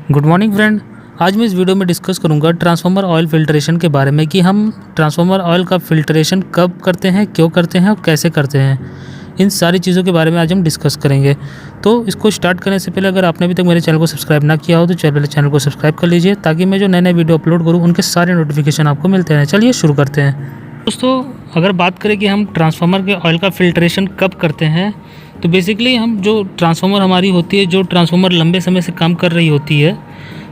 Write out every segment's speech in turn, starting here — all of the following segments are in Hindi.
Good morning friend. आज मैं इस वीडियो में डिस्कस करूंगा ट्रांसफार्मर ऑयल फिल्ट्रेशन के बारे में कि हम ट्रांसफार्मर ऑयल का फिल्ट्रेशन कब करते हैं, क्यों करते हैं और कैसे करते हैं। इन सारी चीज़ों के बारे में आज हम डिस्कस करेंगे। तो इसको स्टार्ट करने से पहले अगर आपने अभी तक मेरे चैनल को सब्सक्राइब ना किया हो तो पहले चैनल को सब्सक्राइब कर लीजिए ताकि मैं जो नए नए वीडियो अपलोड करूँ उनके सारे नोटिफिकेशन आपको मिलते हैं। चलिए शुरू करते हैं। दोस्तों, अगर बात करें कि हम ट्रांसफार्मर के ऑयल का फिल्ट्रेशन कब करते हैं, तो बेसिकली हम जो ट्रांसफार्मर हमारी होती है, जो ट्रांसफार्मर लंबे समय से काम कर रही होती है,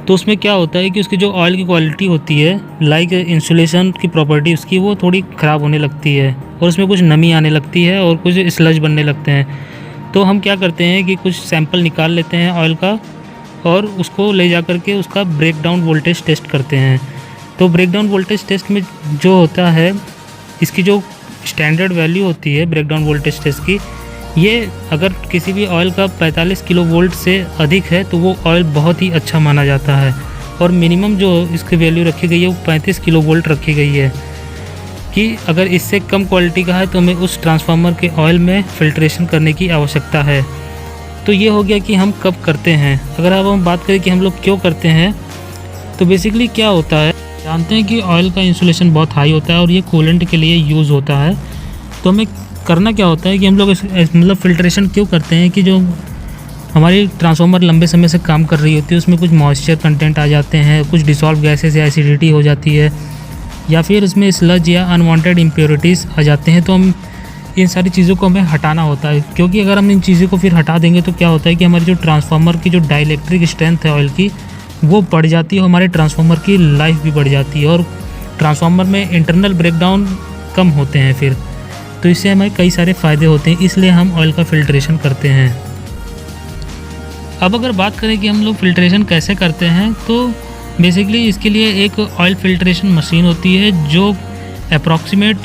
तो उसमें क्या होता है कि उसकी जो ऑयल की क्वालिटी होती है, लाइक इंसुलेशन की प्रॉपर्टी उसकी वो थोड़ी ख़राब होने लगती है और उसमें कुछ नमी आने लगती है और कुछ स्लज बनने लगते हैं। तो हम क्या करते हैं कि कुछ सैंपल निकाल लेते हैं ऑयल का और उसको ले जा कर के उसका ब्रेकडाउन वोल्टेज टेस्ट करते हैं। तो ब्रेकडाउन वोल्टेज टेस्ट में जो होता है, इसकी जो स्टैंडर्ड वैल्यू होती है ब्रेकडाउन वोल्टेज टेस्ट की, ये अगर किसी भी ऑयल का 45 किलो वोल्ट से अधिक है तो वो ऑयल बहुत ही अच्छा माना जाता है। और मिनिमम जो इसकी वैल्यू रखी गई है वो 35 किलो वोल्ट रखी गई है कि अगर इससे कम क्वालिटी का है तो हमें उस ट्रांसफार्मर के ऑयल में फ़िल्ट्रेशन करने की आवश्यकता है। तो ये हो गया कि हम कब करते हैं। अगर अब हम बात करें कि हम लोग क्यों करते हैं, तो बेसिकली क्या होता है, जानते हैं कि ऑयल का इंसुलेशन बहुत हाई होता है और ये कूलेंट के लिए यूज़ होता है। तो हमें करना क्या होता है कि हम लोग मतलब फ़िल्ट्रेशन क्यों करते हैं कि जो हमारी ट्रांसफार्मर लंबे समय से काम कर रही होती है उसमें कुछ मॉइस्चर कंटेंट आ जाते हैं, कुछ डिसॉल्व गैसेस या एसिडिटी हो जाती है, या फिर उसमें स्लज या अनवांटेड इम्प्योरिटीज़ आ जाते हैं। तो हम इन सारी चीज़ों को हमें हटाना होता है, क्योंकि अगर हम इन चीज़ों को फिर हटा देंगे तो क्या होता है कि हमारी जो ट्रांसफार्मर की जो डाइलेक्ट्रिक स्ट्रेंथ है ऑयल की, वो बढ़ जाती है, हमारे ट्रांसफार्मर की लाइफ भी बढ़ जाती है और ट्रांसफार्मर में इंटरनल ब्रेकडाउन कम होते हैं फिर। तो इससे हमें कई सारे फ़ायदे होते हैं, इसलिए हम ऑयल का फ़िल्ट्रेशन करते हैं। अब अगर बात करें कि हम लोग फ़िल्ट्रेशन कैसे करते हैं, तो बेसिकली इसके लिए एक ऑयल फ़िल्ट्रेशन मशीन होती है जो अप्रॉक्सीमेट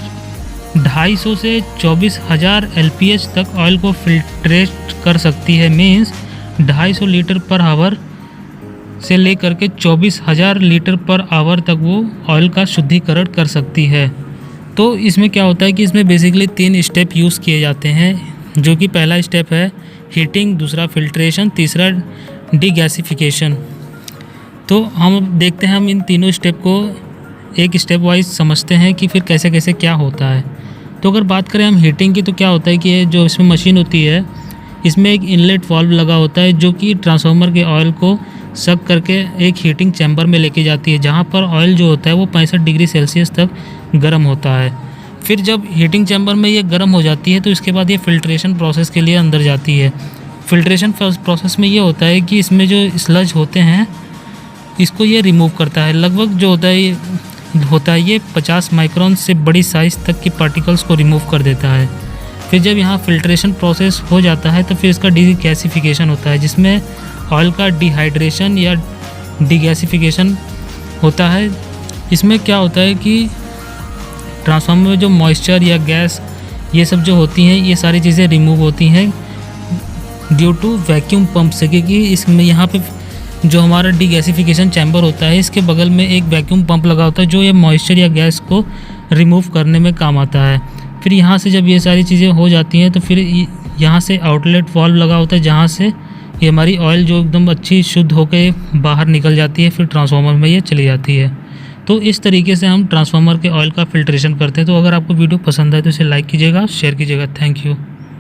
250 से 24,000 LPH तक ऑयल को फ़िल्ट्रेट कर सकती है। मीन्स 250 लीटर पर आवर से लेकर के 24,000 लीटर पर आवर तक वो ऑयल का शुद्धिकरण कर सकती है। तो इसमें क्या होता है कि इसमें बेसिकली 3 स्टेप यूज़ किए जाते हैं, जो कि पहला स्टेप है हीटिंग, दूसरा फिल्ट्रेशन, तीसरा डीगैसिफिकेशन। तो हम देखते हैं, हम इन तीनों स्टेप को एक स्टेप वाइज समझते हैं कि फिर कैसे कैसे क्या होता है। तो अगर बात करें हम हीटिंग की, तो क्या होता है कि ये जो इसमें मशीन होती है, इसमें एक इनलेट वाल्व लगा होता है जो कि ट्रांसफार्मर के ऑयल को सक करके एक हीटिंग चैम्बर में लेके जाती है, जहाँ पर ऑयल जो होता है वो 65 डिग्री सेल्सियस तक गर्म होता है। फिर जब हीटिंग चैम्बर में ये गर्म हो जाती है तो इसके बाद ये फ़िल्ट्रेशन प्रोसेस के लिए अंदर जाती है। फ़िल्ट्रेशन प्रोसेस में ये होता है कि इसमें जो स्लज होते हैं इसको ये रिमूव करता है। लगभग जो होता है ये 50 माइक्रोन से बड़ी साइज़ तक की पार्टिकल्स को रिमूव कर देता है। फिर जब यहाँ फ़िल्ट्रेशन प्रोसेस हो जाता है तो फिर इसका डीगैसिफिकेशन होता है, जिसमें ऑयल का डिहाइड्रेशन या डीगैसिफिकेशन होता है। इसमें क्या होता है कि ट्रांसफार्मर में जो मॉइस्चर या गैस ये सब जो होती हैं, ये सारी चीज़ें रिमूव होती हैं ड्यू टू वैक्यूम पंप से, क्योंकि इसमें यहाँ पे जो हमारा डीगैसिफिकेशन चैम्बर होता है इसके बगल में एक वैक्यूम पंप लगा होता है जो ये मॉइस्चर या गैस को रिमूव करने में काम आता है। फिर यहाँ से जब ये सारी चीज़ें हो जाती हैं तो फिर यहाँ से आउटलेट वाल्व लगा होता है, जहाँ से ये हमारी ऑयल जो एकदम अच्छी शुद्ध होकर बाहर निकल जाती है, फिर ट्रांसफार्मर में ये चली जाती है। तो इस तरीके से हम ट्रांसफार्मर के ऑयल का फ़िल्ट्रेशन करते हैं। तो अगर आपको वीडियो पसंद आए तो इसे लाइक कीजिएगा, शेयर कीजिएगा। Thank you.